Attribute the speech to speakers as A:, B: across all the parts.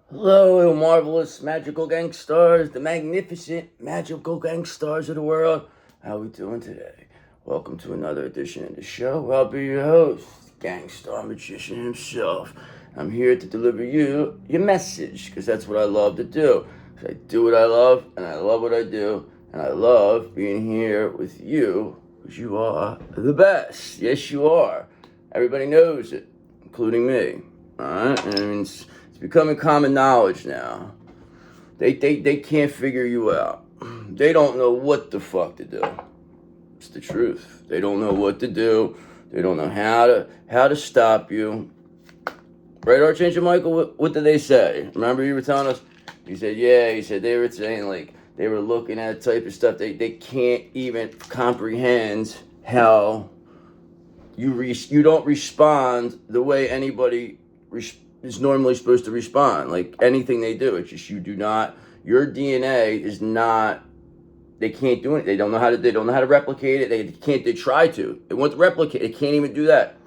A: Hello, marvelous magical gang stars, the magnificent magical gang stars of the world. How we doing today? Welcome to another edition of the show. I'll be your host, gang star magician himself. I'm here to deliver you your message, because that's what I love to do. I do what I love, and I love what I do, and I love being here with you, because you are the best. Yes, you are. Everybody knows it, including me. Alright? And it's becoming common knowledge now. They can't figure you out. They don't know what the fuck to do. It's the truth. They don't know what to do. They don't know how to stop you. Right, Archangel Michael? What did they say? Remember you were telling us? He said, yeah, he said they were saying like they were looking at type of stuff. They can't even comprehend how you don't respond the way anybody is normally supposed to respond. Like anything they do, it's just you do not. Your DNA is not. They can't do it. They don't know how to. They don't know how to replicate it. They can't. They try to. They want to replicate. They can't even do that.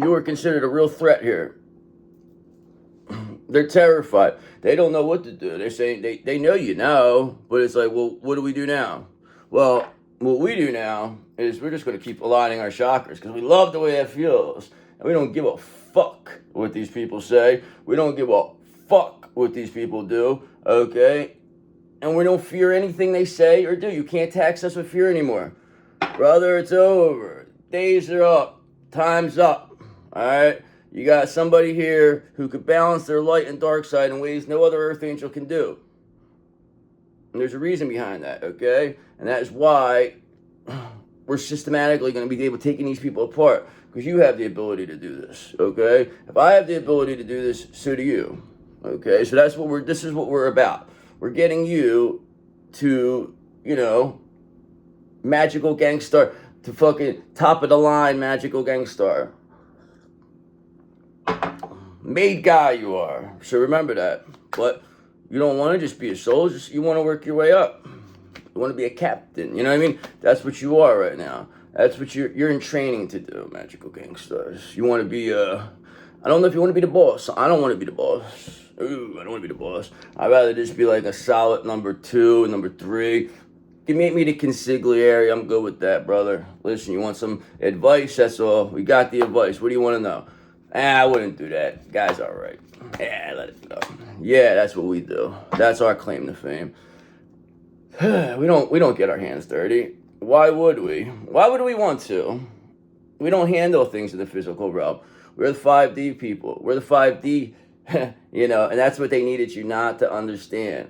A: You are considered a real threat here. They're terrified. They don't know what to do. They're saying they know you know, but it's like, well, what do we do now? Well, what we do now is we're just going to keep aligning our chakras because we love the way that feels. And we don't give a fuck what these people say. We don't give a fuck what these people do, okay? And we don't fear anything they say or do. You can't tax us with fear anymore. Brother, it's over. Days are up. Time's up, all right? You got somebody here who could balance their light and dark side in ways no other earth angel can do. And there's a reason behind that, okay? And that is why we're systematically going to be able to taking these people apart, because you have the ability to do this, okay? If I have the ability to do this, so do you, okay? So this is what we're about. We're getting you to, magical gangstar, to fucking top of the line magical gangstar. Made guy you are. So remember that. But you don't want to just be a soldier. You want to work your way up. You want to be a captain. You know what I mean? That's what you are right now. That's what you're in training to do, magical gangsters. You want to be I don't know if you want to be the boss. I don't want to be the boss. Ooh, I don't want to be the boss. I'd rather just be like a solid number 2, number 3. You make me the consigliere. I'm good with that, brother. Listen, you want some advice? That's all. We got the advice. What do you want to know? I wouldn't do that. Guy's all right. Yeah, let it go. Yeah, that's what we do. That's our claim to fame. we don't get our hands dirty. Why would we? Why would we want to? We don't handle things in the physical realm. We're the 5D people. We're the 5D, and that's what they needed you not to understand.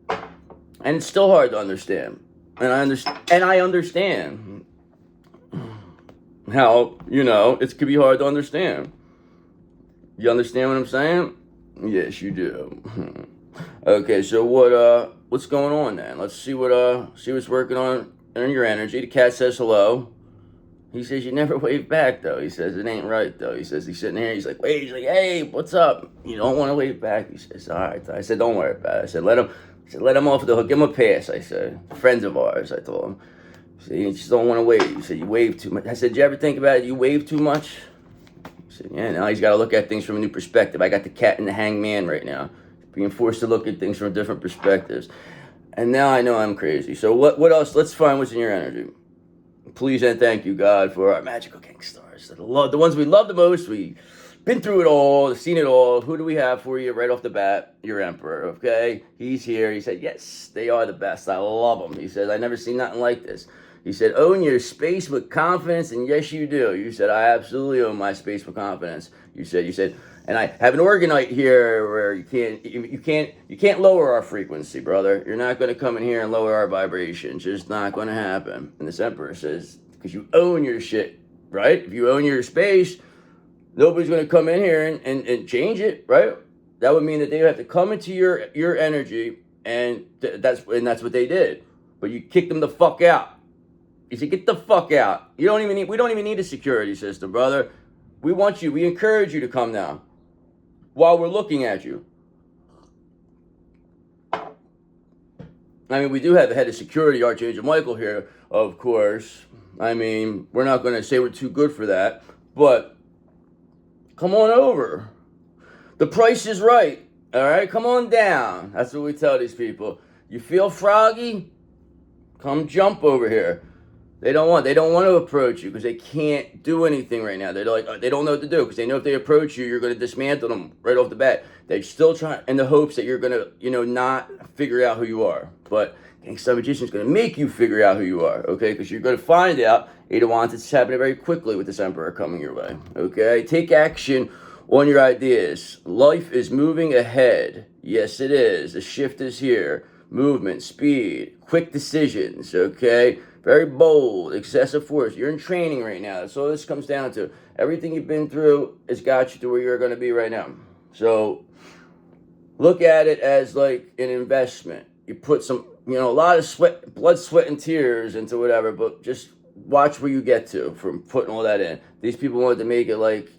A: And it's still hard to understand. And I understand how, it could be hard to understand. You understand what I'm saying? Yes, you do. Okay, so what's going on then? Let's see what's working on in your energy. The cat says hello. He says you never wave back though. He says it ain't right though. He says he's sitting here. He's like, wait. He's like, hey, what's up? You don't want to wave back. He says, all right. I said, don't worry about it. I said, let him off the hook. Give him a pass. I said, friends of ours. I told him. He said, you just don't want to wave. He said, you wave too much. I said, did you ever think about it? You wave too much? He said, yeah. Now he's got to look at things from a new perspective. I got the cat and the hangman right now, being forced to look at things from different perspectives. And now I know I'm crazy. So what else? Let's find what's in your energy. Please and thank you, God, for our magical gangsters. The ones we love the most. We've been through it all, seen it all. Who do we have for you right off the bat? Your emperor, okay? He's here. He said, yes, they are the best. I love them. He said, I never seen nothing like this. He said, own your space with confidence, and yes, you do. You said, I absolutely own my space with confidence. You said, and I have an organite here where you can't lower our frequency, brother. You're not going to come in here and lower our vibration. It's just not going to happen. And this emperor says, because you own your shit, right? If you own your space, nobody's going to come in here and change it, right? That would mean that they have to come into your energy, and that's what they did. But you kicked them the fuck out. You said, get the fuck out. We don't even need a security system, brother. We want you. We encourage you to come now while we're looking at you. I mean, we do have the head of security, Archangel Michael, here, of course. I mean, we're not going to say we're too good for that, but Come on over. The price is right. All right, come on down. That's what we tell these people. You feel froggy? Come jump over here. They don't want to approach you because they can't do anything right now. They're like, they don't know what to do because they know if they approach you, you're going to dismantle them right off the bat. They're still trying in the hopes that you're going to, not figure out who you are. But Gangsta Magician is going to make you figure out who you are, okay? Because you're going to find out. Eight of Wands, it's happening very quickly with this Emperor coming your way, okay? Take action on your ideas. Life is moving ahead. Yes, it is. The shift is here. Movement, speed, quick decisions, okay? Very bold, excessive force. You're in training right now. That's all this comes down to. Everything you've been through has got you to where you're going to be right now. So look at it as like an investment. You put some, a lot of sweat, blood, sweat, and tears into whatever, but just watch where you get to from putting all that in. These people wanted to make it like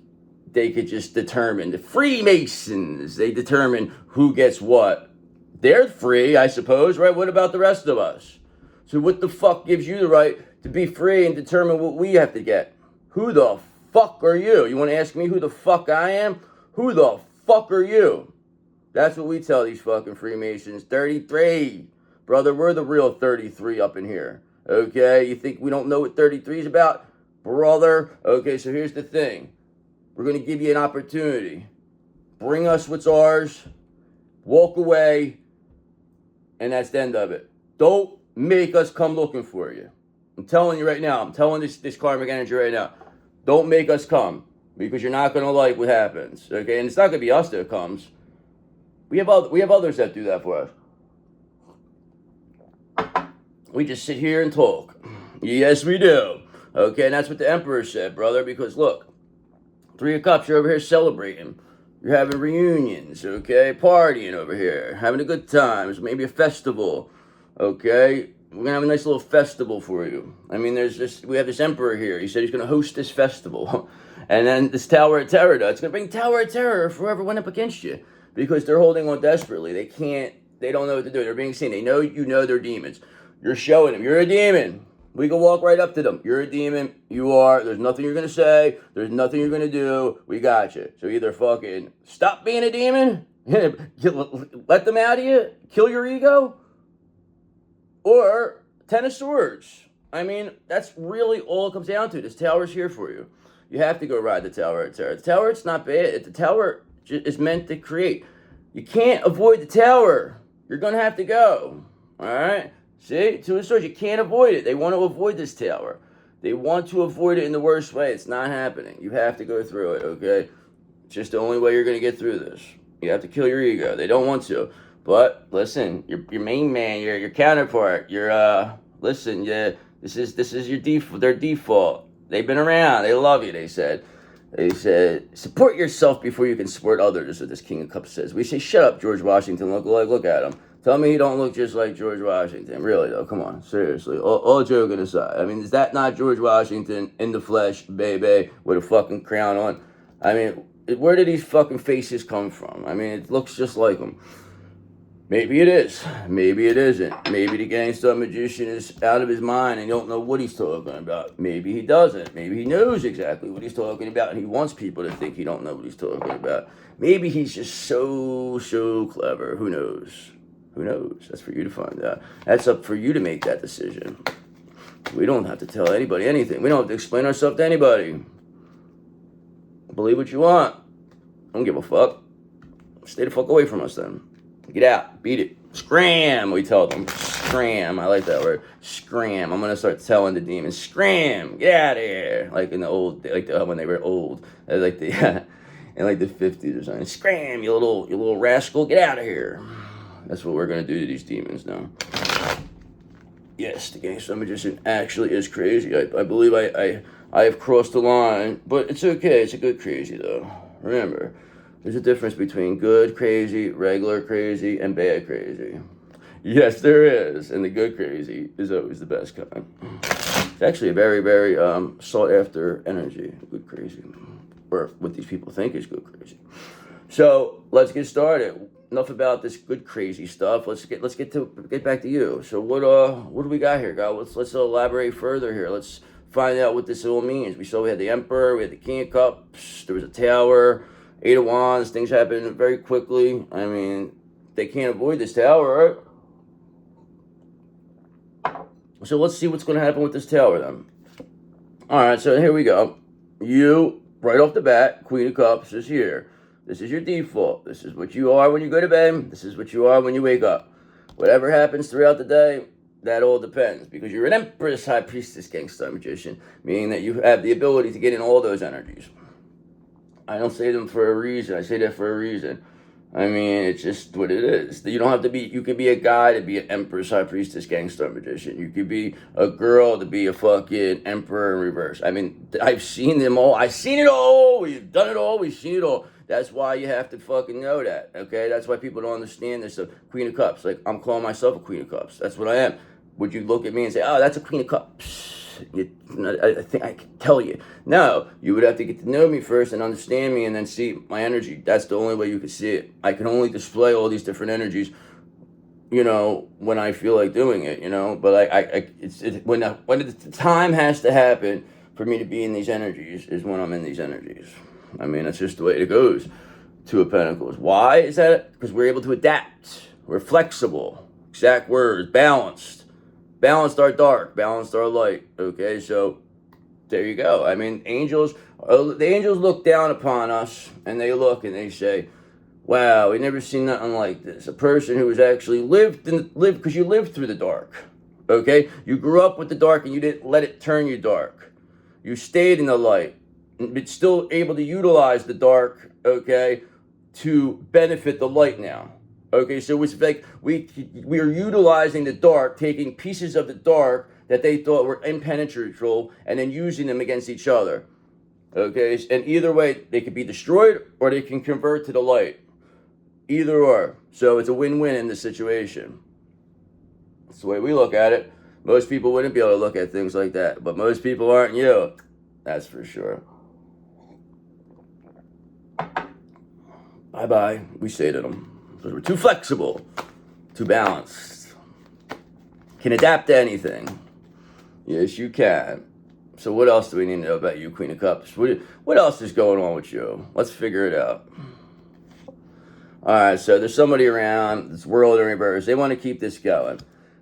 A: they could just determine. The Freemasons, they determine who gets what. They're free, I suppose, right? What about the rest of us? So what the fuck gives you the right to be free and determine what we have to get? Who the fuck are you? You want to ask me who the fuck I am? Who the fuck are you? That's what we tell these fucking Freemasons. 33. Brother, we're the real 33 up in here. Okay? You think we don't know what 33 is about? Brother. Okay, so here's the thing. We're going to give you an opportunity. Bring us what's ours. Walk away. And that's the end of it. Don't make us come looking for you. I'm telling you right now. I'm telling this karmic energy right now. Don't make us come. Because you're not going to like what happens. Okay? And it's not going to be us that comes. We have others that do that for us. We just sit here and talk. Yes, we do. Okay, and that's what the Emperor said, brother. Because look, Three of Cups, you're over here celebrating. You're having reunions, okay? Partying over here. Having a good time. It's maybe a festival, okay? We're going to have a nice little festival for you. I mean, we have this Emperor here. He said he's going to host this festival. And then this Tower of Terror, it's going to bring Tower of Terror for whoever went up against you. Because they're holding on desperately. They don't know what to do. They're being seen. They know they're demons. You're showing them. You're a demon. We can walk right up to them. You're a demon. You are. There's nothing you're going to say. There's nothing you're going to do. We got you. So either fucking stop being a demon, let them out of you, kill your ego, or Ten of Swords. I mean, that's really all it comes down to. This tower's here for you. You have to go ride the Tower of Terror. The tower, it's not bad. The tower is meant to create. You can't avoid the tower. You're going to have to go. All right? See? Two of Swords, you can't avoid it. They want to avoid this tower. They want to avoid it in the worst way. It's not happening. You have to go through it, okay? It's just the only way you're going to get through this. You have to kill your ego. They don't want to. But, listen, your main man, your counterpart, listen, yeah, this is your default, their default. They've been around. They love you, they said. They said, support yourself before you can support others, what this King of Cups says. We say, shut up, George Washington. Look at him. Tell me he don't look just like George Washington. Really, though. Come on. Seriously. All joking aside. I mean, is that not George Washington in the flesh, baby, with a fucking crown on? I mean, where did these fucking faces come from? I mean, it looks just like him. Maybe it is. Maybe it isn't. Maybe the Gangsta Magician is out of his mind and don't know what he's talking about. Maybe he doesn't. Maybe he knows exactly what he's talking about and he wants people to think he don't know what he's talking about. Maybe he's just so clever. Who knows? Who knows? That's for you to find out. That's up for you to make that decision. We don't have to tell anybody anything. We don't have to explain ourselves to anybody. Believe what you want. I don't give a fuck. Stay the fuck away from us then. Get out. Beat it. Scram, we tell them. Scram. I like that word. Scram. I'm going to start telling the demons. Scram. Get out of here. Like in the old, when they were old. Like the, in like the 50s or something. Scram, you little rascal. Get out of here. That's what we're going to do to these demons now. Yes, the Gangsta Magician actually is crazy. I believe I have crossed the line. But it's okay. It's a good crazy, though. Remember, there's a difference between good crazy, regular crazy, and bad crazy. Yes, there is. And the good crazy is always the best kind. It's actually a very, very sought-after energy, good crazy. Or what these people think is good crazy. So, let's get started. Enough about this good crazy stuff. Let's get back to you. So what do we got here, guys? Let's elaborate further here. Let's find out what this all means. We had the Emperor, we had the King of Cups, there was a Tower, Eight of Wands. Things happen very quickly. I mean, they can't avoid this Tower, right? So let's see what's going to happen with this Tower then. All right, so here we go. You, right off the bat, Queen of Cups is here. This is your default. This is what you are when you go to bed. This is what you are when you wake up. Whatever happens throughout the day, that all depends, because you're an Empress, High Priestess, Gangster, Magician, meaning that you have the ability to get in all those energies. I don't say them for a reason. I say that for a reason. I mean, it's just what it is. You don't have to be, you could be a guy to be an Empress, High Priestess, Gangster, Magician. You could be a girl to be a fucking Emperor in reverse. I mean, I've seen them all. I've seen it all. We've done it all. We've seen it all. That's why you have to fucking know that, okay? That's why people don't understand this. So, Queen of Cups. Like, I'm calling myself a Queen of Cups. That's what I am. Would you look at me and say, oh, that's a Queen of Cups? I think I can tell you. No, you would have to get to know me first and understand me and then see my energy. That's the only way you could see it. I can only display all these different energies, you know, when I feel like doing it, you know. But when the time has to happen for me to be in these energies is when I'm in these energies. I mean, that's just the way it goes. Two of Pentacles. Why is that? Because we're able to adapt. We're flexible. Exact words. Balanced. Balanced our dark, balanced our light. Okay, so there you go. I mean, the angels look down upon us, and they look and they say, wow, we never seen nothing like this. A person who has actually lived, because you lived through the dark. Okay, you grew up with the dark and you didn't let it turn you dark. You stayed in the light, but still able to utilize the dark, okay, to benefit the light now. Okay, so it's like we are utilizing the dark, taking pieces of the dark that they thought were impenetrable and then using them against each other. Okay, and either way, they could be destroyed or they can convert to the light. Either or. So it's a win-win in this situation. That's the way we look at it. Most people wouldn't be able to look at things like that, but most people aren't you. That's for sure. Bye-bye, we say to them. Because we're too flexible, too balanced. Can adapt to anything. Yes, you can. So what else do we need to know about you, Queen of Cups? What else is going on with you? Let's figure it out. All right, so there's somebody around this world in reverse. They want to keep this going.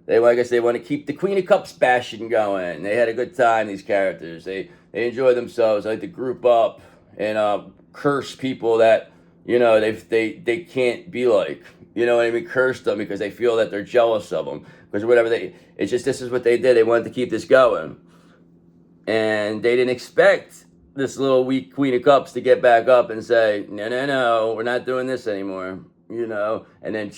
A: I guess they want to keep the Queen of Cups bashing going. They had a good time, these characters. They enjoy themselves. They like to group up and curse people that, you know, they can't be like, you know what I mean? Curse them because they feel that they're jealous of them. Because whatever it's just, this is what they did. They wanted to keep this going. And they didn't expect this little weak Queen of Cups to get back up and say, no, we're not doing this anymore. You know, and then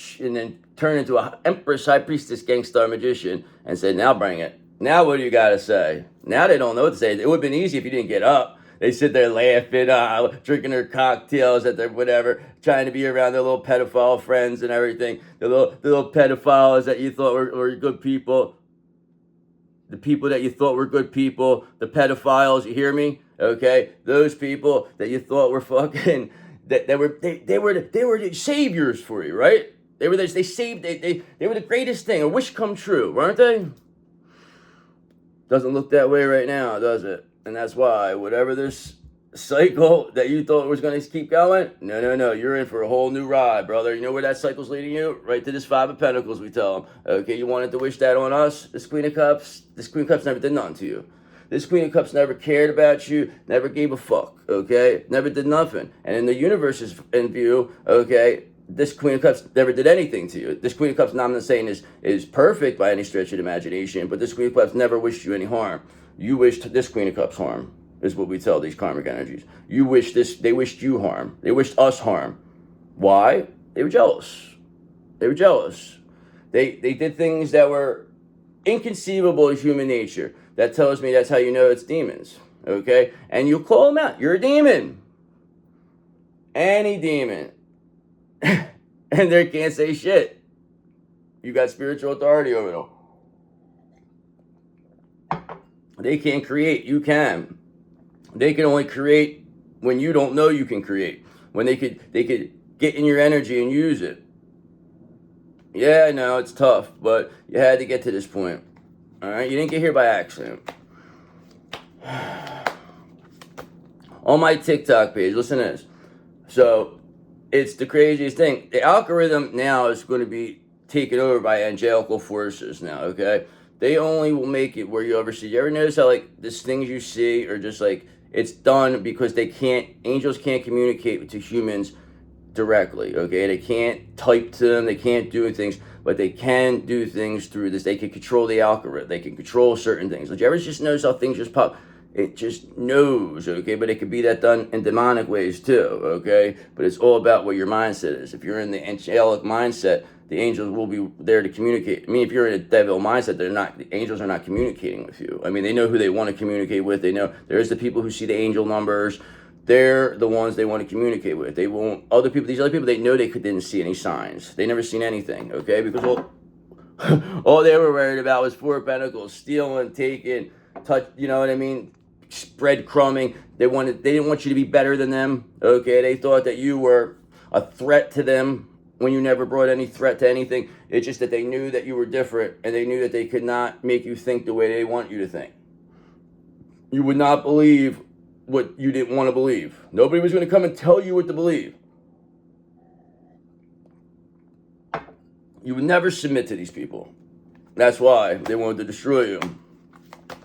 A: turn into an Empress, High Priestess, Gangster, Magician and say, now bring it. Now what do you got to say? Now they don't know what to say. It would have been easy if you didn't get up. They sit there laughing, drinking their cocktails at their whatever, trying to be around their little pedophile friends and everything. The little pedophiles that you thought were good people. The people that you thought were good people. The pedophiles, you hear me? Okay? Those people that you thought were fucking, they were the saviors for you, right? They were the greatest thing, a wish come true, weren't they? Doesn't look that way right now, does it? And that's why, whatever this cycle that you thought was going to keep going, no, you're in for a whole new ride, brother. You know where that cycle's leading you? Right to this Five of Pentacles, we tell them. Okay, you wanted to wish that on us? This Queen of Cups never did nothing to you. This Queen of Cups never cared about you, never gave a fuck, okay? Never did nothing. And in the universe's in view, okay, this Queen of Cups never did anything to you. This Queen of Cups, now I'm not saying is perfect by any stretch of the imagination, but this Queen of Cups never wished you any harm. You wished this Queen of Cups harm, is what we tell these karmic energies. They wished you harm. They wished us harm. Why? They were jealous. They did things that were inconceivable of human nature. That tells me that's how you know it's demons. Okay? And you call them out. You're a demon. Any demon. And they can't say shit. You got spiritual authority over them. They can't create. You can. They can only create when you don't know you can create. When they could get in your energy and use it. Yeah, I know it's tough, but you had to get to this point. All right, you didn't get here by accident. On my TikTok page, listen to this. So, it's the craziest thing. The algorithm now is going to be taken over by angelical forces now, okay? They only will make it where you ever see. You ever notice how, like, these things you see are just, like, it's done because angels can't communicate to humans directly, okay? They can't type to them, they can't do things, but they can do things through this. They can control the algorithm, they can control certain things. Did you ever just notice how things just pop? It just knows, okay? But it could be that done in demonic ways too, okay? But it's all about what your mindset is. If you're in the angelic mindset, the angels will be there to communicate. I mean, if you're in a devil mindset, the angels are not communicating with you. I mean, they know who they want to communicate with. They know there's the people who see the angel numbers. They're the ones they want to communicate with. They won't, these other people, they know didn't see any signs. They never seen anything, okay? Because all they were worried about was 4 of Pentacles, stealing, taking, touch, you know what I mean? Breadcrumbing. They didn't want you to be better than them, okay? They thought that you were a threat to them when you never brought any threat to anything. It's just that they knew that you were different, and they knew that they could not make you think the way they want you to think. You would not believe what you didn't want to believe. Nobody was going to come and tell you what to believe. You would never submit to these people. That's why they wanted to destroy you.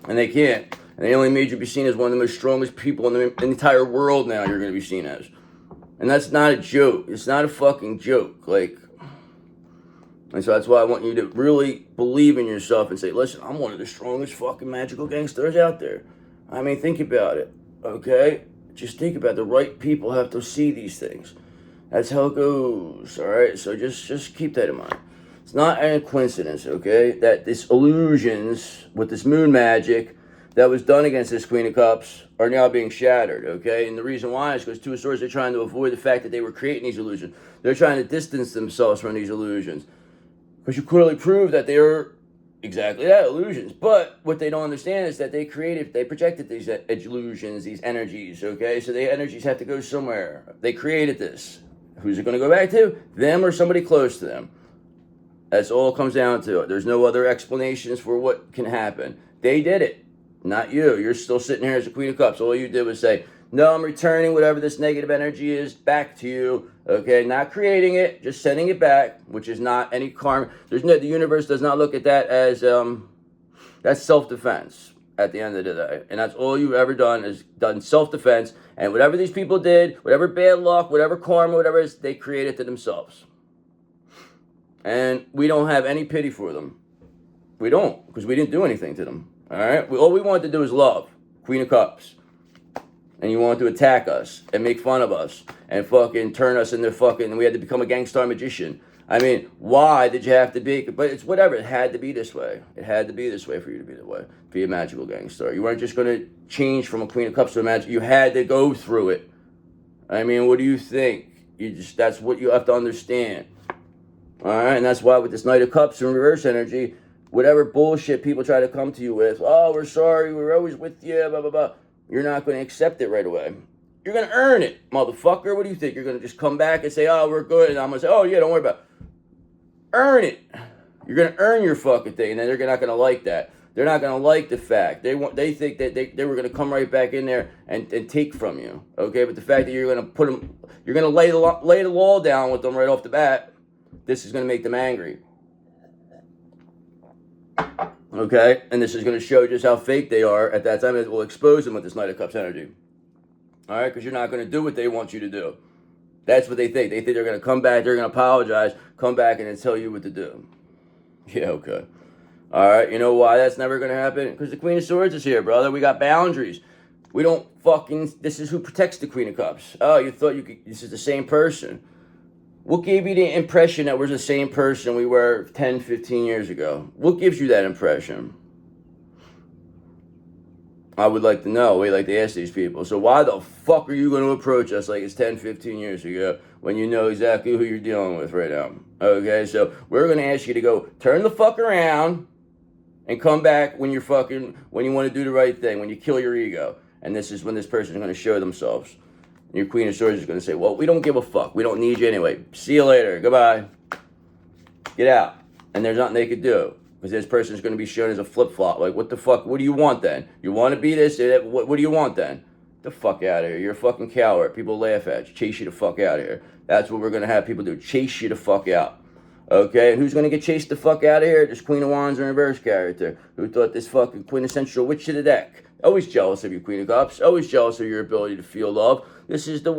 A: And they can't. And they only made you be seen as one of the most strongest people in the entire world now you're going to be seen as. And that's not a joke. It's not a fucking joke. Like, and so that's why I want you to really believe in yourself and say, listen, I'm one of the strongest fucking magical gangsters out there. I mean, think about it, okay? Just think about it. The right people have to see these things. That's how it goes, all right? So just keep that in mind. It's not a coincidence, okay, that these illusions with this moon magic that was done against this Queen of Cups are now being shattered, okay? And the reason why is because Two of Swords are trying to avoid the fact that they were creating these illusions. They're trying to distance themselves from these illusions. Because you clearly prove that they are exactly that, illusions. But what they don't understand is that they projected these illusions, these energies, okay? So the energies have to go somewhere. They created this. Who's it going to go back to? Them or somebody close to them. That's all it comes down to. There's no other explanations for what can happen. They did it. Not you. You're still sitting here as a Queen of Cups. All you did was say, no, I'm returning whatever this negative energy is back to you. Okay, not creating it, just sending it back, which is not any karma. The universe does not look at that as, that's self-defense at the end of the day. And that's all you've ever done is done self-defense. And whatever these people did, whatever bad luck, whatever karma, whatever it is, they created to themselves. And we don't have any pity for them. We don't, because we didn't do anything to them. All right? All we wanted to do is love. Queen of Cups. And you wanted to attack us and make fun of us and fucking turn us into fucking, we had to become a gangstar magician. I mean, why did you have to be, but it's whatever, it had to be this way. It had to be this way for you to be the way, be a magical gangstar. You weren't just going to change from a Queen of Cups to a magic, you had to go through it. I mean, what do you think? That's what you have to understand. All right, and that's why with this Knight of Cups and reverse energy, whatever bullshit people try to come to you with, oh, we're sorry, we're always with you, blah, blah, blah. You're not going to accept it right away. You're going to earn it, motherfucker. What do you think? You're going to just come back and say, oh, we're good. And I'm going to say, oh, yeah, don't worry about it. Earn it. You're going to earn your fucking thing. And then they're not going to like that. They're not going to like the fact. They think that they were going to come right back in there and take from you. Okay? But the fact that you're going to put them, you're going to lay the law down with them right off the bat, this is going to make them angry. Okay, and this is going to show just how fake they are at that time. It will expose them with this Knight of Cups energy. All right, because you're not going to do what they want you to do. That's what they think. They think they're going to come back, they're going to apologize, come back and then tell you what to do. Yeah, okay. All right, you know why that's never going to happen? Because the Queen of Swords is here, brother. We got boundaries. We don't fucking, this is who protects the Queen of Cups. Oh, you thought this is the same person. What gave you the impression that we're the same person we were 10, 15 years ago? What gives you that impression? I would like to know. We'd like to ask these people. So why the fuck are you going to approach us like it's 10, 15 years ago when you know exactly who you're dealing with right now? Okay, so we're going to ask you to go turn the fuck around and come back when you want to do the right thing, when you kill your ego. And this is when this person is going to show themselves. Your Queen of Swords is going to say, well, we don't give a fuck. We don't need you anyway. See you later. Goodbye. Get out. And there's nothing they could do. Because this person's going to be shown as a flip-flop. Like, what the fuck? What do you want then? You want to be this? What do you want then? The fuck out of here. You're a fucking coward. People laugh at you. Chase you the fuck out of here. That's what we're going to have people do. Chase you the fuck out. Okay? And who's going to get chased the fuck out of here? This Queen of Wands in reverse character. Who thought this fucking quintessential witch of the deck. Always jealous of you, Queen of Cups. Always jealous of your ability to feel love. This is the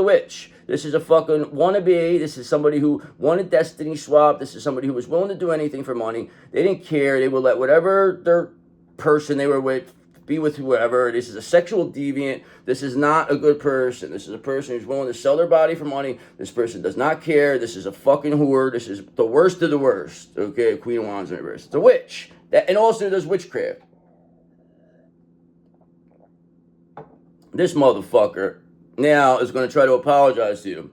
A: witch. This is a fucking wannabe. This is somebody who wanted destiny swap. This is somebody who was willing to do anything for money. They didn't care. They would let whatever their person they were with be with whoever. This is a sexual deviant. This is not a good person. This is a person who's willing to sell their body for money. This person does not care. This is a fucking whore. This is the worst of the worst. Okay, Queen of Wands in reverse. It's a witch. And also does witchcraft. This motherfucker now is going to try to apologize to you.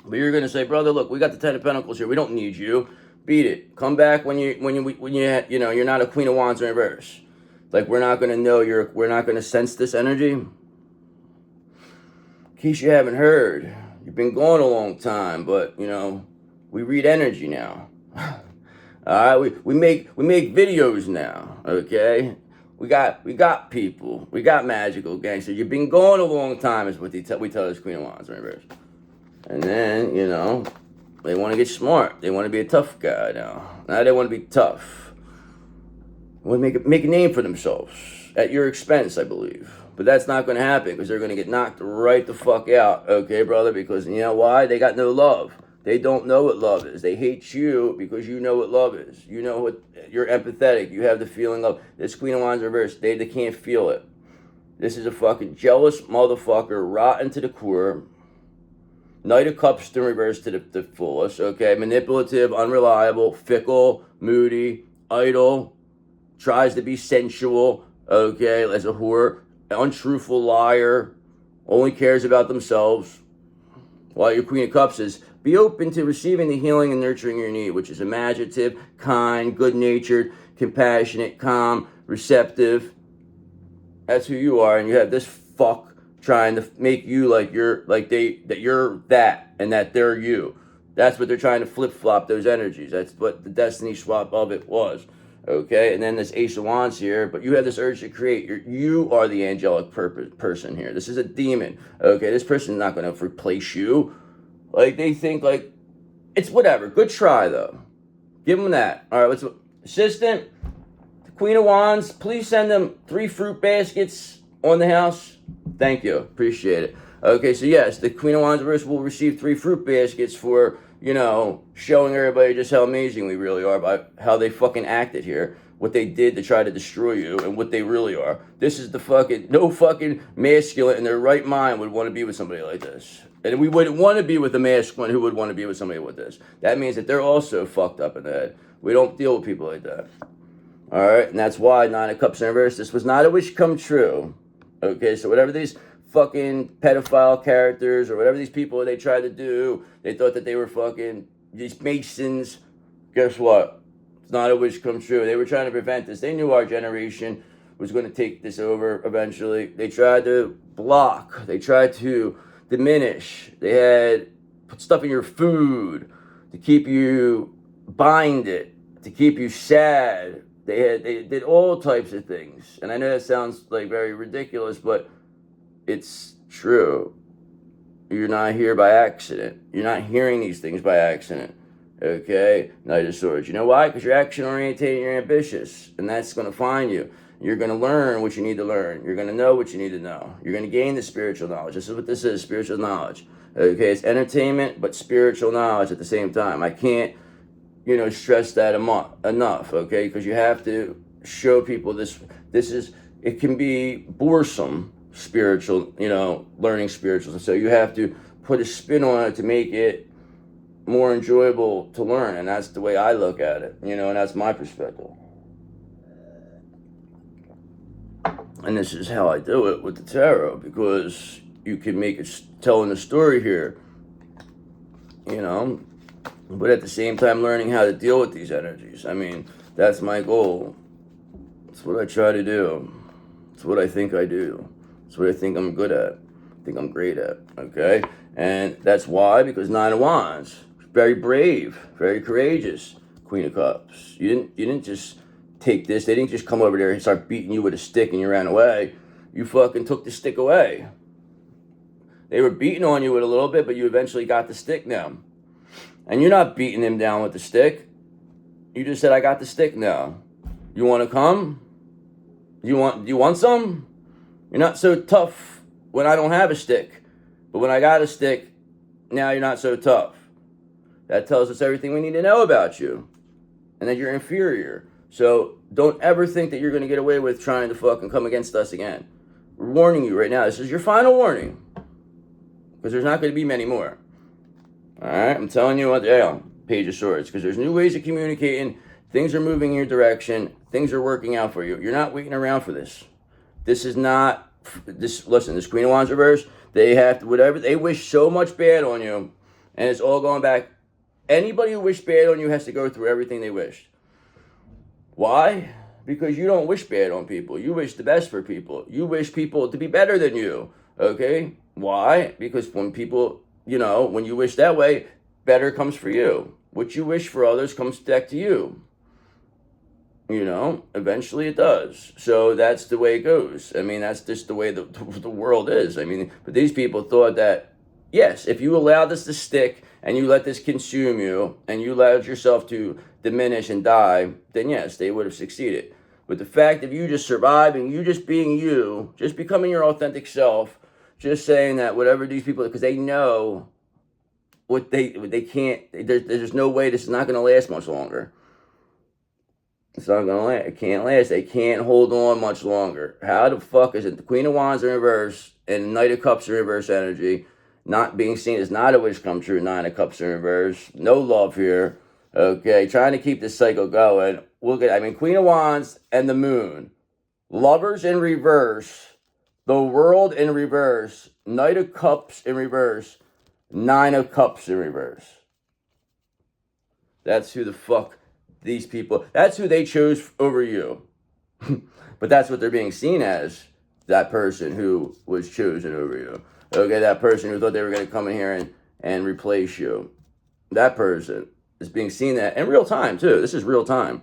A: But you're going to say, brother, look, we got the Ten of Pentacles here. We don't need you. Beat it. Come back when you're not a Queen of Wands in reverse. Like, we're not going to know we're not going to sense this energy. In case you haven't heard, you've been gone a long time, but, we read energy now. All right, we make videos now, okay? We got people. We got magical gangsters. You've been gone a long time is what we tell this Queen of Wands in reverse. And then, they want to get smart. They want to be a tough guy now. Now they want to be tough. They want to make a name for themselves at your expense, I believe. But that's not going to happen because they're going to get knocked right the fuck out, okay, brother? Because you know why? They got no love. They don't know what love is. They hate you because you know what love is. You know what, you're empathetic. You have the feeling of this Queen of Wands reverse. They can't feel it. This is a fucking jealous motherfucker, rotten to the core. Knight of Cups in reverse to the fullest, okay? Manipulative, unreliable, fickle, moody, idle, tries to be sensual, okay, as a whore, untruthful liar, only cares about themselves. While your Queen of Cups is, be open to receiving the healing and nurturing your need, which is imaginative, kind, good-natured, compassionate, calm, receptive. That's who you are, and you have this fuck trying to make you like you're that and that they're you. That's what they're trying to flip-flop those energies. That's what the destiny swap of it was. Okay, and then this Ace of Wands here, but you have this urge to create. You are the angelic person here. This is a demon. Okay, this person is not going to replace you. Like, they think, like, it's whatever. Good try, though. Give them that. All right, assistant, the Queen of Wands, please send them 3 fruit baskets on the house. Thank you. Appreciate it. Okay, so yes, the Queen of Wands reverse will receive 3 fruit baskets for, showing everybody just how amazing we really are by how they fucking acted here, what they did to try to destroy you, and what they really are. This is no fucking masculine in their right mind would want to be with somebody like this. And we wouldn't want to be with a masculine who would want to be with somebody with this. That means that they're also fucked up in the head. We don't deal with people like that. All right, and that's why 9 of Cups in reverse, this was not a wish come true. Okay, so whatever these fucking pedophile characters or whatever these people they tried to do, they thought that they were fucking these masons. Guess what? It's not a wish come true. They were trying to prevent this. They knew our generation was going to take this over eventually. They tried to block. They tried to diminish. They had put stuff in your food to keep you binded, to keep you sad. They did all types of things. And I know that sounds like very ridiculous, but it's true. You're not here by accident. You're not hearing these things by accident. Okay? Knight of Swords. You know why? Because you're action-oriented and you're ambitious. And that's going to find you. You're going to learn what you need to learn. You're going to know what you need to know. You're going to gain the spiritual knowledge. This is what this is, spiritual knowledge. Okay? It's entertainment, but spiritual knowledge at the same time. I can't, stress that enough, okay? Because you have to show people this is, it can be boresome, spiritual, learning spirituals. So you have to put a spin on it to make it more enjoyable to learn. And that's the way I look at it, and that's my perspective. And this is how I do it with the tarot, because you can make it telling the story here, but at the same time learning how to deal with these energies. I mean, that's my goal. It's what I try to do. It's what I think I do. It's what I think I'm good at. I think I'm great at, okay? And that's why, because 9 of Wands, very brave, very courageous. Queen of Cups. You didn't just take this. They didn't just come over there and start beating you with a stick and you ran away. You fucking took the stick away. They were beating on you with a little bit, but you eventually got the stick now. And you're not beating them down with the stick. You just said, I got the stick now. You want to come? You want some? You're not so tough when I don't have a stick. But when I got a stick, now you're not so tough. That tells us everything we need to know about you. And that you're inferior. So don't ever think that you're going to get away with trying to fucking come against us again. We're warning you right now. This is your final warning. Because there's not going to be many more. Alright? I'm telling you what, yeah, Page of Swords. Because there's new ways of communicating. Things are moving in your direction. Things are working out for you. You're not waiting around for this. This is not... Listen, this Queen of Wands reverse, they have to... Whatever... They wish so much bad on you. And it's all going back. Anybody who wished bad on you has to go through everything they wished. Why? Because you don't wish bad on people. You wish the best for people. You wish people to be better than you. Okay? Why? Because when people, when you wish that way, better comes for you. What you wish for others comes back to you. Eventually it does. So that's the way it goes. I mean, that's just the way the world is. I mean, but these people thought that, yes, if you allow this to stick and you let this consume you and you allowed yourself to diminish and die, then yes, they would have succeeded. But the fact of you just surviving, you just being you, just becoming your authentic self, just saying that whatever these people, because they know what they can't, there's no way this is not going to last much longer. It's not going to last. It can't last. They can't hold on much longer. How the fuck is it the Queen of Wands in reverse and Knight of Cups in reverse energy not being seen as not a wish come true, Nine of Cups in reverse, no love here, okay, trying to keep this cycle going. Queen of Wands and the Moon, Lovers in reverse, the World in reverse, Knight of Cups in reverse, Nine of Cups in reverse. That's who the fuck these people, that's who they chose over you. But that's what they're being seen as, that person who was chosen over you. Okay, that person who thought they were going to come in here and replace you. That person is being seen that in real time, too. This is real time.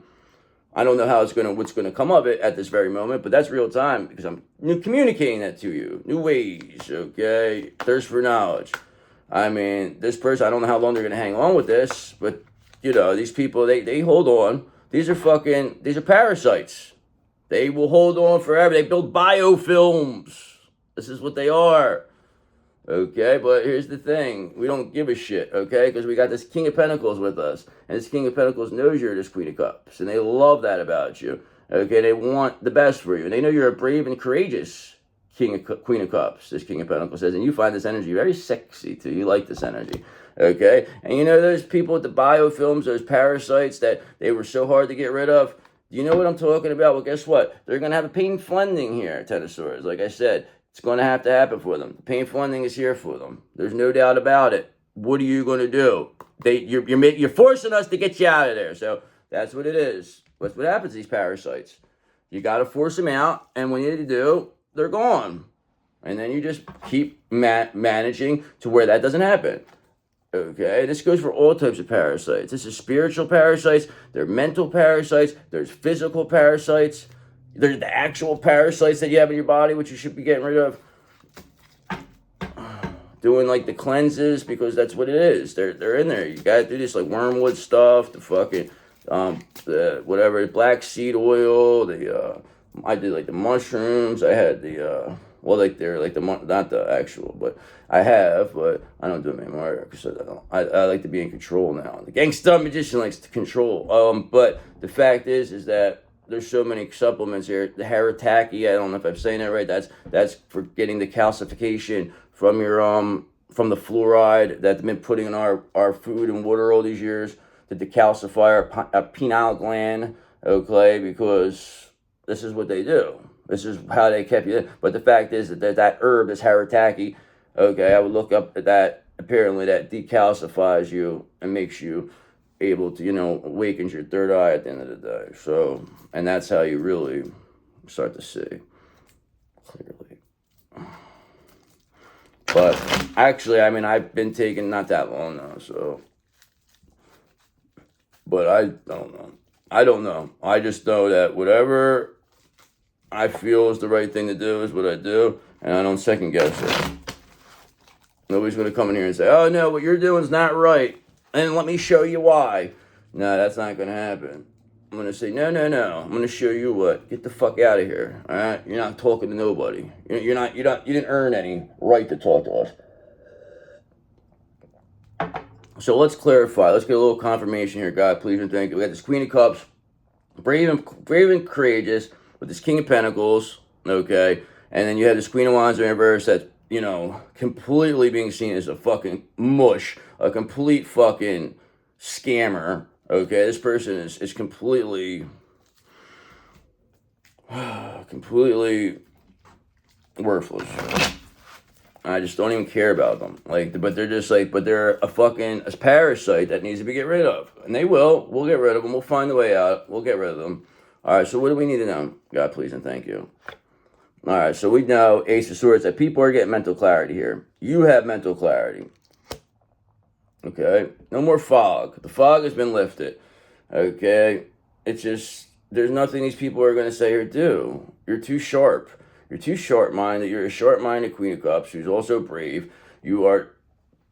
A: I don't know what's going to come of it at this very moment, but that's real time because I'm communicating that to you. New ways, okay? Thirst for knowledge. I mean, this person, I don't know how long they're going to hang on with this, but, these people, they hold on. These are parasites. They will hold on forever. They build biofilms. This is what they are. Okay, but here's the thing. We don't give a shit, okay? Because we got this King of Pentacles with us. And this King of Pentacles knows you're this Queen of Cups. And they love that about you. Okay, they want the best for you. And they know you're a brave and courageous Queen of Cups, this King of Pentacles says. And you find this energy very sexy, too. You like this energy. Okay? And those people with the biofilms, those parasites that they were so hard to get rid of. Do you know what I'm talking about? Well, guess what? They're going to have a painful ending here, Ten of Swords. Like I said, it's going to have to happen for them. The painful ending is here for them. There's no doubt about it. What are you going to do? You're forcing us to get you out of there. So that's what it is. That's what happens to these parasites. You got to force them out, and when you do, they're gone. And then you just keep managing to where that doesn't happen. Okay, this goes for all types of parasites. This is spiritual parasites. There are mental parasites. There's physical parasites. There's the actual parasites that you have in your body, which you should be getting rid of. Doing like the cleanses, because that's what it is. They're in there. You gotta do this like wormwood stuff, the fucking the whatever, black seed oil. I did like the mushrooms. I had they're like not the actual, but I have, but I don't do them anymore because I like to be in control now. The gangsta magician likes to control. But the fact is that there's so many supplements here. The haritaki, I don't know if I'm saying that right. That's for getting the calcification from your from the fluoride that they've been putting in our food and water all these years to decalcify our pineal gland. Okay, because this is what they do. This is how they kept you in. But the fact is that herb, this haritaki, okay, I would look up at that. Apparently that decalcifies you and makes you able to, awakens your third eye at the end of the day. So, and that's how you really start to see clearly. But actually, I've been taking not that long now, so But I don't know. I don't know. I just know that whatever I feel is the right thing to do is what I do, and I don't second guess it. Nobody's going to come in here and say, oh, no, what you're doing is not right, and let me show you why. No, that's not going to happen. I'm going to say, no, no, no. I'm going to show you what. Get the fuck out of here, all right? You're not talking to nobody. You didn't earn any right to talk to us. So let's clarify. Let's get a little confirmation here, God, please and thank you. We got this Queen of Cups, brave and courageous, with this King of Pentacles, okay? And then you have this Queen of Wands in reverse that's, you know, completely being seen as a fucking mush, a complete fucking scammer, okay? This person is completely worthless. I just don't even care about them. Like, but they're just like, but they're a parasite that needs to be get rid of. And they will. We'll get rid of them. We'll find the way out. We'll get rid of them. All right, so what do we need to know? God, please and thank you. All right, so we know, Ace of Swords, that people are getting mental clarity here. You have mental clarity. Okay? No more fog. The fog has been lifted. Okay? It's just, there's nothing these people are going to say or do. You're too sharp. You're too sharp-minded. You're a sharp-minded Queen of Cups who's also brave. You are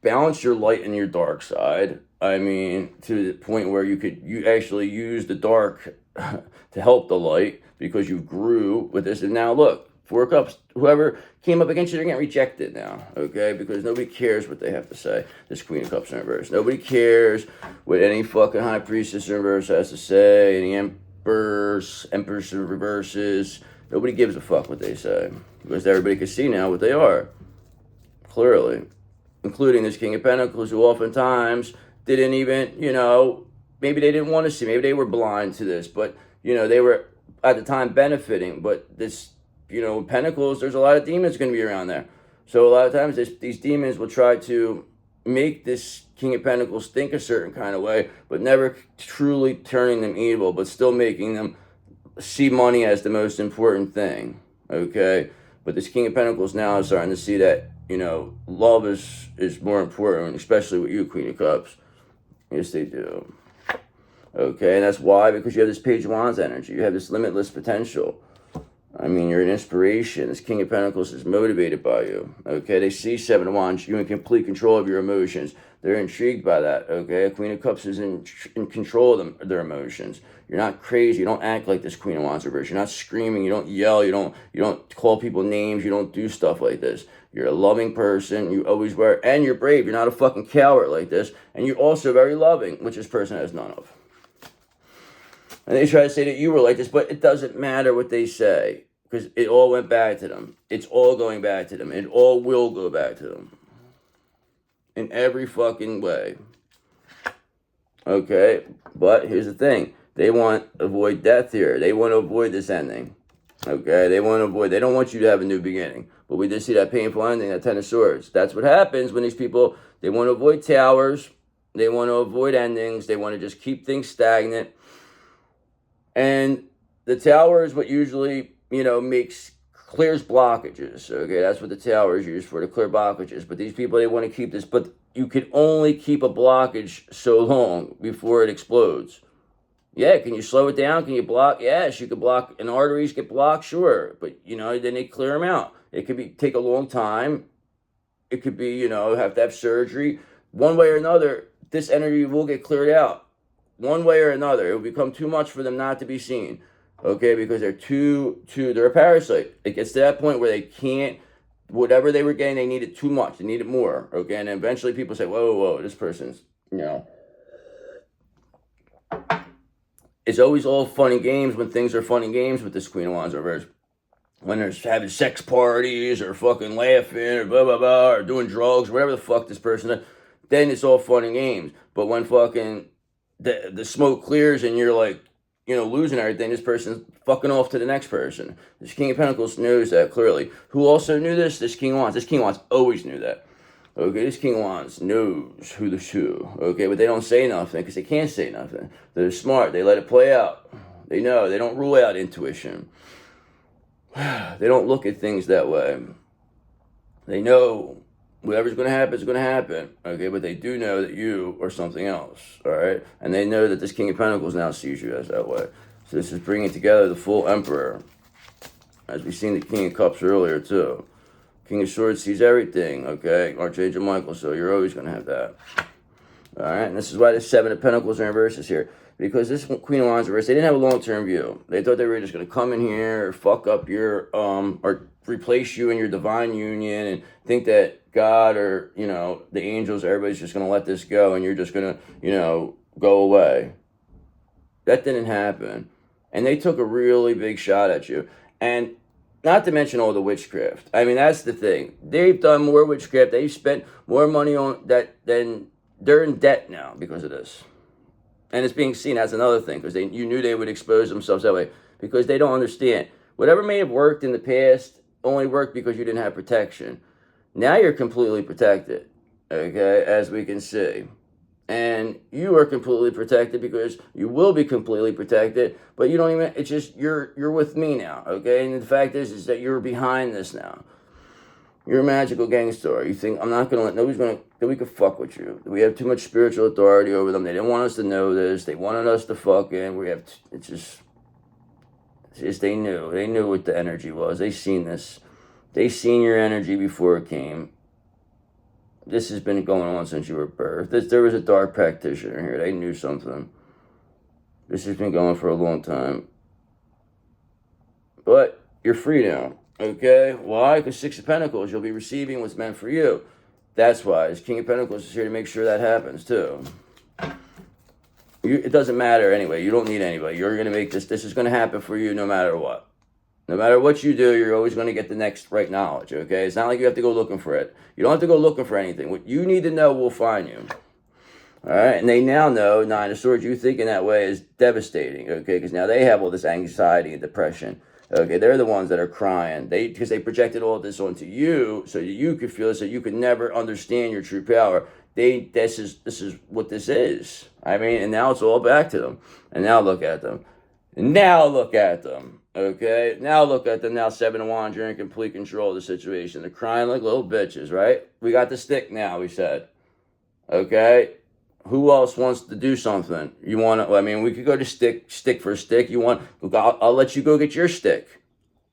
A: balance your light and your dark side. I mean, to the point where you actually use the dark to help the light because you grew with this. And now look, Four of Cups, whoever came up against you, they're getting rejected now, okay? Because nobody cares what they have to say, this Queen of Cups in reverse. Nobody cares what any fucking High Priestess in reverse has to say, any Empress in reverses. Nobody gives a fuck what they say because everybody can see now what they are, clearly. Including this King of Pentacles who oftentimes didn't even, you know, maybe they didn't want to see, maybe they were blind to this, but, you know, they were at the time benefiting, but this, you know, Pentacles, there's a lot of demons going to be around there. So a lot of times these demons will try to make this King of Pentacles think a certain kind of way, but never truly turning them evil, but still making them see money as the most important thing, okay? But this King of Pentacles now is starting to see that, you know, love is more important, especially with you, Queen of Cups. Yes, they do. Okay, and that's why, because you have this Page of Wands energy. You have this limitless potential. I mean, you're an inspiration. This King of Pentacles is motivated by you. Okay, they see Seven of Wands. You're in complete control of your emotions. They're intrigued by that. Okay, a Queen of Cups is in control of their emotions. You're not crazy. You don't act like this Queen of Wands reverse. You're not screaming. You don't yell. You don't call people names. You don't do stuff like this. You're a loving person. You always were, and you're brave. You're not a fucking coward like this. And you're also very loving, which this person has none of. And they try to say that you were like this, but it doesn't matter what they say, because it all went back to them. It's all going back to them. It all will go back to them. In every fucking way. Okay? But here's the thing. They want to avoid death here. They want to avoid this ending. Okay? They don't want you to have a new beginning. But we just see that painful ending, that Ten of Swords. That's what happens when these people, they want to avoid towers. They want to avoid endings. They want to just keep things stagnant. And the tower is what usually, you know, clears blockages. Okay, that's what the tower is used for, to clear blockages. But these people, they want to keep this, but you can only keep a blockage so long before it explodes. Yeah, can you slow it down? Can you block? Yes, you can block, and arteries get blocked, sure. But, you know, then they clear them out. It could take a long time. It could be, you know, have to have surgery. One way or another, this energy will get cleared out. One way or another, it will become too much for them not to be seen, okay, because they're a parasite. It gets to that point where they can't, whatever they were getting, they need it too much, they need it more, okay, and eventually people say, whoa, this person's, you know, it's always all fun and games when things are fun and games with this Queen of Wands reverse. When they're having sex parties, or fucking laughing, or blah, blah, blah, or doing drugs, whatever the fuck this person does, then it's all fun and games. But when fucking the smoke clears and you're like, you know, losing everything, this person's fucking off to the next person. This King of Pentacles knows that clearly. Who also knew this? This King of Wands. This King of Wands always knew that. Okay, this King of Wands knows who the shoe. Okay, but they don't say nothing because they can't say nothing. They're smart. They let it play out. They know. They don't rule out intuition. They don't look at things that way. They know Whatever's going to happen is going to happen, okay? But they do know that you are something else, all right? And they know that this King of Pentacles now sees you as that way. So this is bringing together the full Emperor, as we've seen the King of Cups earlier, too. King of Swords sees everything, okay? Archangel Michael, so you're always going to have that. All right, and this is why the Seven of Pentacles are in reverse here. Because this Queen of Wands reverse, they didn't have a long-term view. They thought they were just going to come in here or fuck up your, or replace you in your divine union and think that God or, you know, the angels, everybody's just going to let this go and you're just going to, you know, go away. That didn't happen. And they took a really big shot at you. And not to mention all the witchcraft. I mean, that's the thing. They've done more witchcraft. They've spent more money on that than they're in debt now because of this. And it's being seen as another thing because you knew they would expose themselves that way because they don't understand. Whatever may have worked in the past only worked because you didn't have protection. Now you're completely protected, okay, as we can see. And you are completely protected because you will be completely protected, but you don't even, it's just, you're with me now, okay? And the fact is that you're behind this now. You're a magical gangster. You think, I'm not going to let, nobody's going to, that we could fuck with you. We have too much spiritual authority over them. They didn't want us to know this. They wanted us to fuck in. It's just they knew what the energy was. They seen this. They seen your energy before it came. This has been going on since you were birthed. There was a dark practitioner here. They knew something. This has been going for a long time. But you're free now. Okay? Why? Because Six of Pentacles, you'll be receiving what's meant for you. That's why. This King of Pentacles is here to make sure that happens, too. It doesn't matter anyway. You don't need anybody. You're going to make this. This is going to happen for you no matter what. No matter what you do, you're always going to get the next right knowledge, okay? It's not like you have to go looking for it. You don't have to go looking for anything. What you need to know will find you. All right? And they now know, Nine of Swords, you thinking that way is devastating, okay? Because now they have all this anxiety and depression. Okay, they're the ones that are crying. Because they projected all this onto you so that you could feel it, so you could never understand your true power. This is what this is. I mean, and now it's all back to them. And now look at them. Now look at them. Okay? Now look at them. Now Seven of Wands, you're in complete control of the situation. They're crying like little bitches, right? We got the stick now, we said. Okay? Who else wants to do something? You want to, I mean, we could go to stick for stick. You want, I'll let you go get your stick.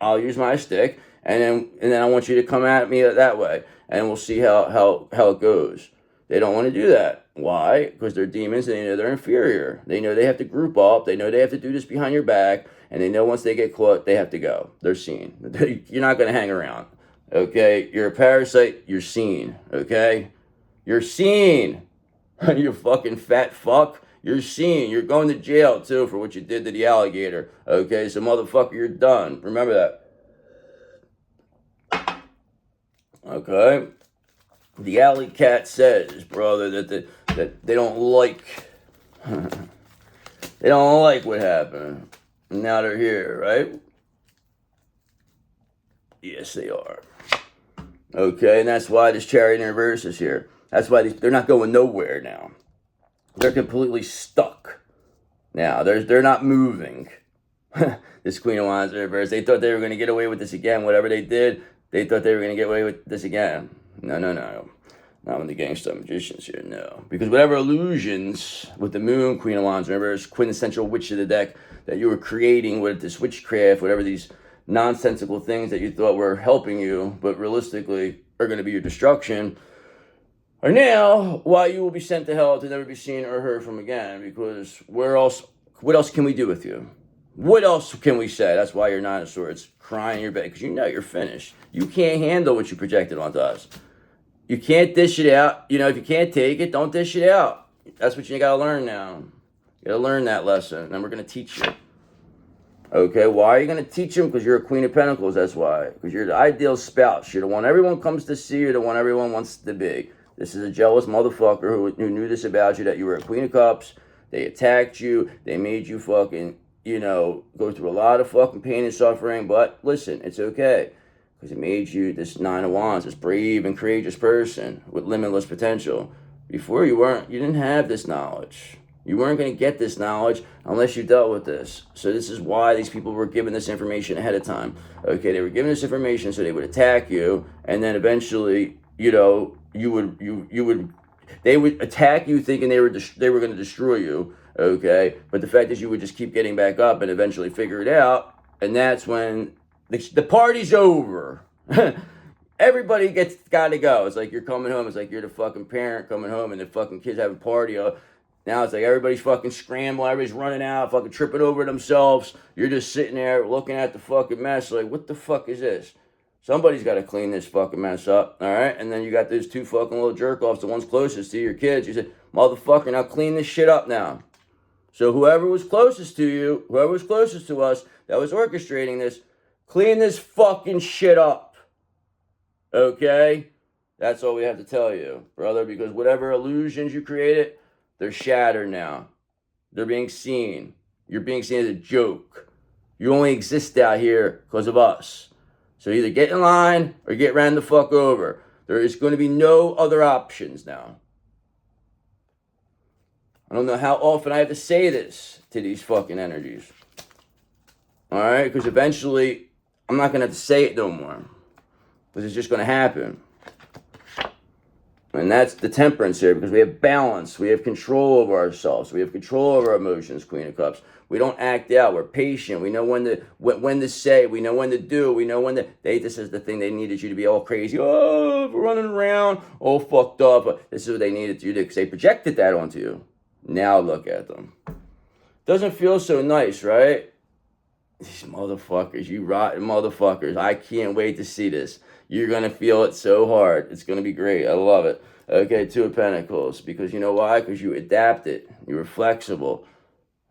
A: I'll use my stick. And then I want you to come at me that way. And we'll see how it goes. They don't want to do that. Why? Because they're demons and they know they're inferior. They know they have to group up. They know they have to do this behind your back. And they know once they get caught, they have to go. They're seen. You're not going to hang around. Okay? You're a parasite. You're seen. Okay? You're seen. You fucking fat fuck. You're seen. You're going to jail, too, for what you did to the alligator. Okay? So, motherfucker, you're done. Remember that. Okay? The alley cat says, brother, that they don't like they don't like what happened. Now they're here, right? Yes, they are. Okay, and that's why this Chariot in reverse is here. That's why they're not going nowhere now. They're completely stuck. Now, they're not moving. This Queen of Wands in reverse. They thought they were going to get away with this again. Whatever they did, they thought they were going to get away with this again. No. Not when the gangster magician's here, no. Because whatever illusions with the Moon, Queen of Wands, remember, quintessential witch of the deck that you were creating with this witchcraft, whatever these nonsensical things that you thought were helping you, but realistically are going to be your destruction, are now why you will be sent to hell to never be seen or heard from again. Because what else can we do with you? What else can we say? That's why you're Nine of Swords crying in your bed, because you know you're finished. You can't handle what you projected onto us. You can't dish it out. You know, if you can't take it, don't dish it out. That's what you got to learn now. You got to learn that lesson, and we're going to teach you. Okay, why are you going to teach them? Because you're a Queen of Pentacles, that's why. Because you're the ideal spouse. You're the one everyone comes to see. You're the one everyone wants to be. This is a jealous motherfucker who knew this about you, that you were a Queen of Cups. They attacked you. They made you fucking, you know, go through a lot of fucking pain and suffering. But listen, it's okay. Because it made you this Nine of Wands, this brave and courageous person with limitless potential. Before you didn't have this knowledge. You weren't going to get this knowledge unless you dealt with this. So this is why these people were given this information ahead of time. Okay, they were given this information so they would attack you, and then eventually, you know, they would attack you thinking they were going to destroy you, okay? But the fact is you would just keep getting back up and eventually figure it out, and that's when the party's over. Everybody got to go. It's like you're coming home. It's like you're the fucking parent coming home and the fucking kids have a party. Now it's like everybody's fucking scrambling. Everybody's running out, fucking tripping over themselves. You're just sitting there looking at the fucking mess like, what the fuck is this? Somebody's got to clean this fucking mess up, all right? And then you got those two fucking little jerk-offs, the ones closest to your kids. You said, motherfucker, now clean this shit up now. So whoever was closest to you, whoever was closest to us that was orchestrating this, clean this fucking shit up. Okay? That's all we have to tell you, brother, because whatever illusions you created, they're shattered now. They're being seen. You're being seen as a joke. You only exist out here because of us. So either get in line or get ran the fuck over. There is going to be no other options now. I don't know how often I have to say this to these fucking energies. Alright? Because eventually, I'm not going to have to say it no more. Because it's just going to happen. And that's the temperance here, because we have balance. We have control over ourselves. We have control over our emotions, Queen of Cups. We don't act out. We're patient. We know when to say. We know when to do. We know when to... This is the thing they needed you to be all crazy. Oh, running around, all fucked up. This is what they needed you to do, because they projected that onto you. Now look at them. Doesn't feel so nice, right? These motherfuckers, you rotten motherfuckers. I can't wait to see this. You're going to feel it so hard. It's going to be great. I love it. Okay, Two of Pentacles. Because you know why? Because you adapted. You were flexible.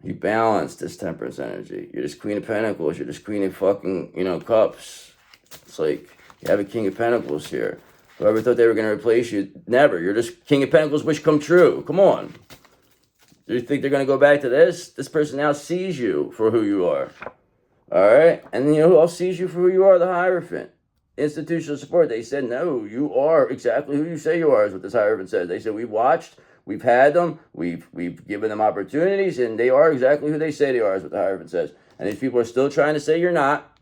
A: You balanced this temperance energy. You're this Queen of Pentacles. You're this Queen of fucking, Cups. It's like you have a King of Pentacles here. Whoever thought they were going to replace you, never. You're just King of Pentacles, wish come true. Come on. Do you think they're going to go back to this? This person now sees you for who you are. All right? And you know who else sees you for who you are? The Hierophant. Institutional support. They said, no, you are exactly who you say you are, is what this Hierophant says. They said, we've watched, we've had them, we've given them opportunities, and they are exactly who they say they are, is what the Hierophant says. And these people are still trying to say you're not,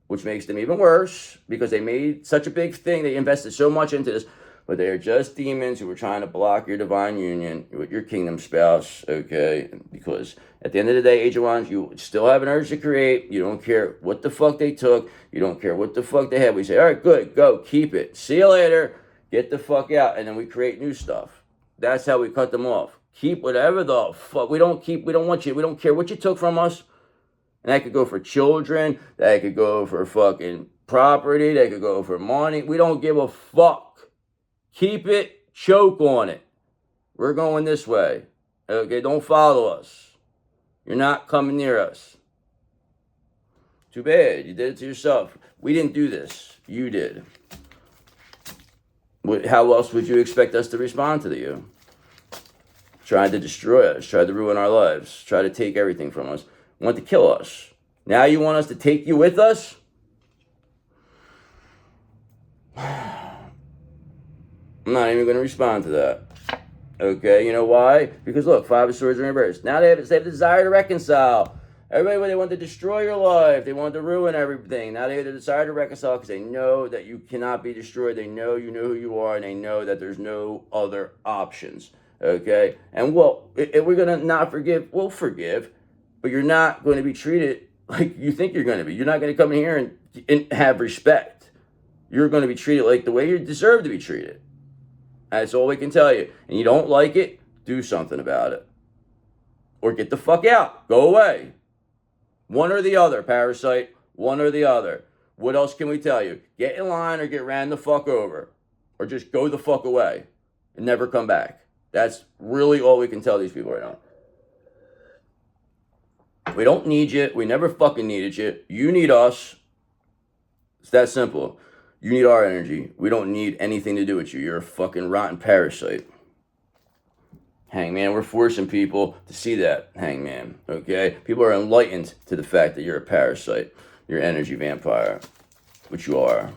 A: which makes them even worse, because they made such a big thing, they invested so much into this, but they are just demons who were trying to block your divine union with your kingdom spouse, okay? Because at the end of the day, Age of Wands, you still have an urge to create. You don't care what the fuck they took. You don't care what the fuck they had. We say, all right, good, go, keep it. See you later. Get the fuck out. And then we create new stuff. That's how we cut them off. Keep whatever the fuck. We don't want you. We don't care what you took from us. And that could go for children. That could go for fucking property. That could go for money. We don't give a fuck. Keep it, choke on it. We're going this way. Okay, don't follow us. You're not coming near us. Too bad, you did it to yourself. We didn't do this, you did. How else would you expect us to respond to you? Trying to destroy us, trying to ruin our lives, try to take everything from us, want to kill us. Now you want us to take you with us? I'm not even going to respond to that. Okay, you know why? Because look, Five of Swords in reverse. Now they have the desire to reconcile. Everybody, they want to destroy your life. They want to ruin everything. Now they have the desire to reconcile because they know that you cannot be destroyed. They know you know who you are, and they know that there's no other options. Okay? And well, if we're going to not forgive, we'll forgive, but you're not going to be treated like you think you're going to be. You're not going to come in here and have respect. You're going to be treated like the way you deserve to be treated. That's all we can tell you. And you don't like it, do something about it. Or get the fuck out. Go away. One or the other, parasite. One or the other. What else can we tell you? Get in line or get ran the fuck over. Or just go the fuck away and never come back. That's really all we can tell these people right now. We don't need you. We never fucking needed you. You need us. It's that simple. You need our energy. We don't need anything to do with you. You're a fucking rotten parasite. Hangman, we're forcing people to see that, Hangman. Okay? People are enlightened to the fact that you're a parasite. You're an energy vampire. Which you are.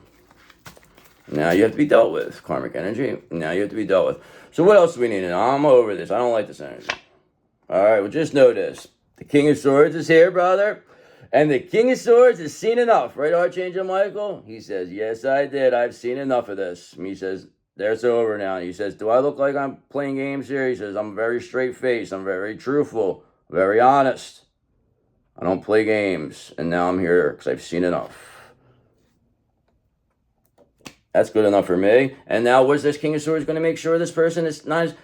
A: Now you have to be dealt with. Karmic energy. Now you have to be dealt with. So what else do we need to know? I'm over this. I don't like this energy. Alright, well just know this. The King of Swords is here, brother. And the King of Swords has seen enough, right, Archangel Michael? He says, yes, I did. I've seen enough of this. And he says, That's over now. He says, do I look like I'm playing games here? He says, I'm very straight faced. I'm very truthful, very honest. I don't play games. And now I'm here because I've seen enough. That's good enough for me. And now what's this King of Swords going to make sure this person is not...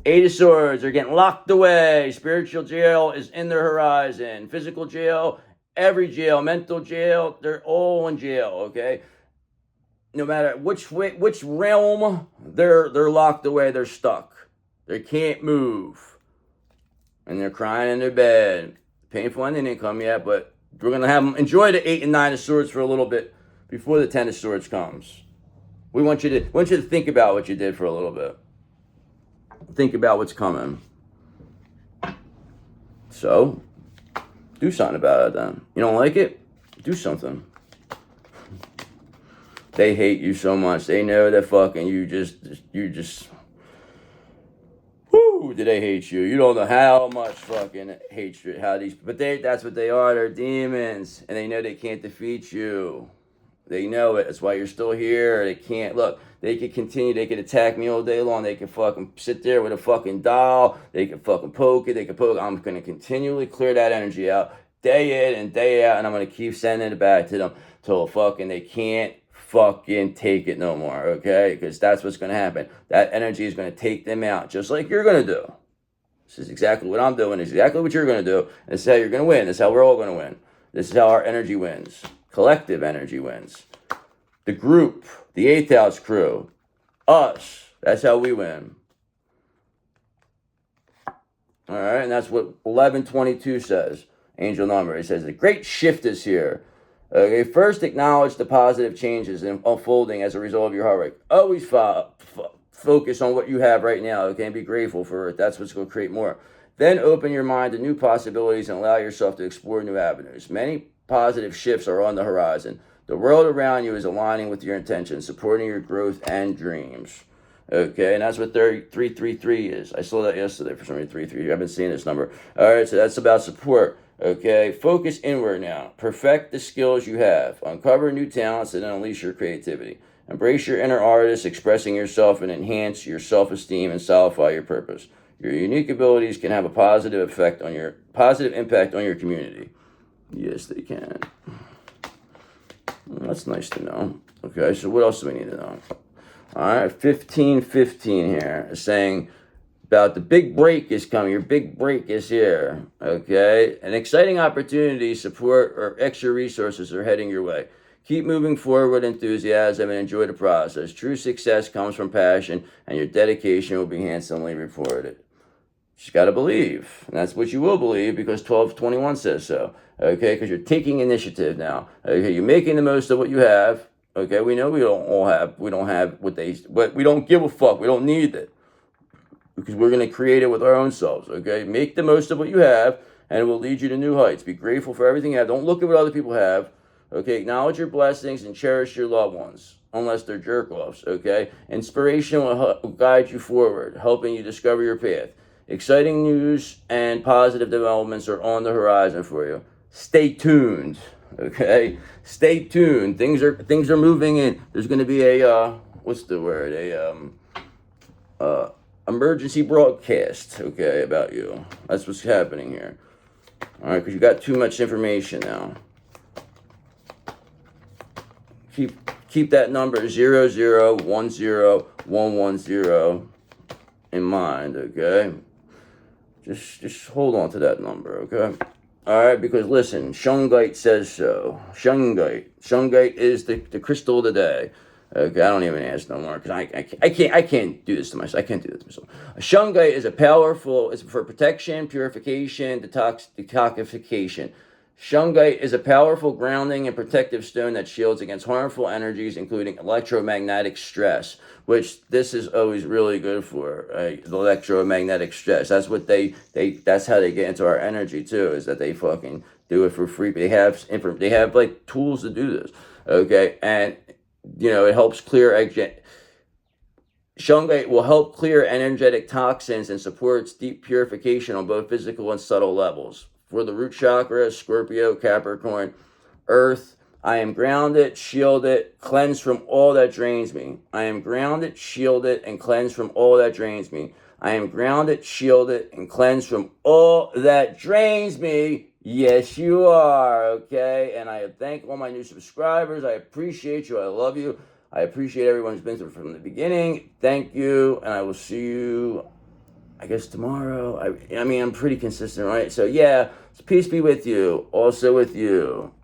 A: Eight of Swords are getting locked away. Spiritual jail is in their horizon. Physical jail, every jail, mental jail, they're all in jail, okay? No matter which realm, they're locked away, they're stuck. They can't move. And they're crying in their bed. Painful ending didn't come yet, but we're going to have them enjoy the 8 and 9 of Swords for a little bit before the 10 of Swords comes. We want you to think about what you did for a little bit. Think about what's coming. So, do something about it then. You don't like it? Do something. They hate you so much. They know that fucking you just... Whoo, do they hate you? You don't know how much fucking hatred, but that's what they are. They're demons. And they know they can't defeat you. They know it. That's why you're still here. They can't. Look, they could continue. They could attack me all day long. They could fucking sit there with a fucking doll. They could fucking poke it. They could poke. I'm going to continually clear that energy out day in and day out. And I'm going to keep sending it back to them till fucking they can't fucking take it no more. Okay? Because that's what's going to happen. That energy is going to take them out just like you're going to do. This is exactly what I'm doing. This is exactly what you're going to do. And this is how you're going to win. This is how we're all going to win. This is how our energy wins. Collective energy wins. The group, the 8th house crew, us, that's how we win. All right, and that's what 1122 says, angel number. It says, the great shift is here. Okay, first acknowledge the positive changes unfolding as a result of your heart rate. Always focus on what you have right now, okay, and be grateful for it. That's what's going to create more. Then open your mind to new possibilities and allow yourself to explore new avenues. Many positive shifts are on the horizon. The world around you is aligning with your intentions, supporting your growth and dreams. Okay, and that's what 333 is. I saw that yesterday for some reason, 333. I've been seeing this number. All right, so that's about support. Okay, focus inward now. Perfect the skills you have. Uncover new talents and then unleash your creativity. Embrace your inner artist, expressing yourself and enhance your self-esteem and solidify your purpose. Your unique abilities can have a positive impact on your community. Yes, they can. That's nice to know. Okay, so what else do we need to know? All right, 1515 here is saying about the big break is coming. Your big break is here. Okay, an exciting opportunity, support, or extra resources are heading your way. Keep moving forward with enthusiasm and enjoy the process. True success comes from passion, and your dedication will be handsomely rewarded. Just got to believe. And that's what you will believe because 1221 says so. Okay, because you're taking initiative now. Okay, you're making the most of what you have. Okay, we know we don't have but we don't give a fuck. We don't need it. Because we're going to create it with our own selves. Okay, make the most of what you have and it will lead you to new heights. Be grateful for everything you have. Don't look at what other people have. Okay, acknowledge your blessings and cherish your loved ones. Unless they're jerk-offs. Okay, inspiration will guide you forward, helping you discover your path. Exciting news and positive developments are on the horizon for you. Stay tuned, okay? Stay tuned. Things are moving in. There's going to be a emergency broadcast, okay, about you. That's what's happening here. All right, because you got too much information now. Keep that number 0010110 in mind, okay? Just hold on to that number, okay? All right, because listen, Shungite says so. Shungite is the crystal of the day. Okay, I don't even ask no more because I can't do this to myself. I can't do this to myself. Shungite is it's for protection, purification, detoxification. Shungite is a powerful grounding and protective stone that shields against harmful energies, including electromagnetic stress, which this is always really good for, the electromagnetic stress. That's what that's how they get into our energy too, is that they fucking do it for free. They have like tools to do this, okay? And, it helps Shungite will help clear energetic toxins and supports deep purification on both physical and subtle levels. For the root chakra, Scorpio, Capricorn, Earth, I am grounded, shielded, cleansed from all that drains me. I am grounded, shielded, and cleansed from all that drains me. I am grounded, shielded, and cleansed from all that drains me. Yes, you are, okay? And I thank all my new subscribers. I appreciate you. I love you. I appreciate everyone who's been through from the beginning. Thank you, and I will see you, I guess, tomorrow. I mean, I'm pretty consistent, right? So, yeah, peace be with you. Also with you.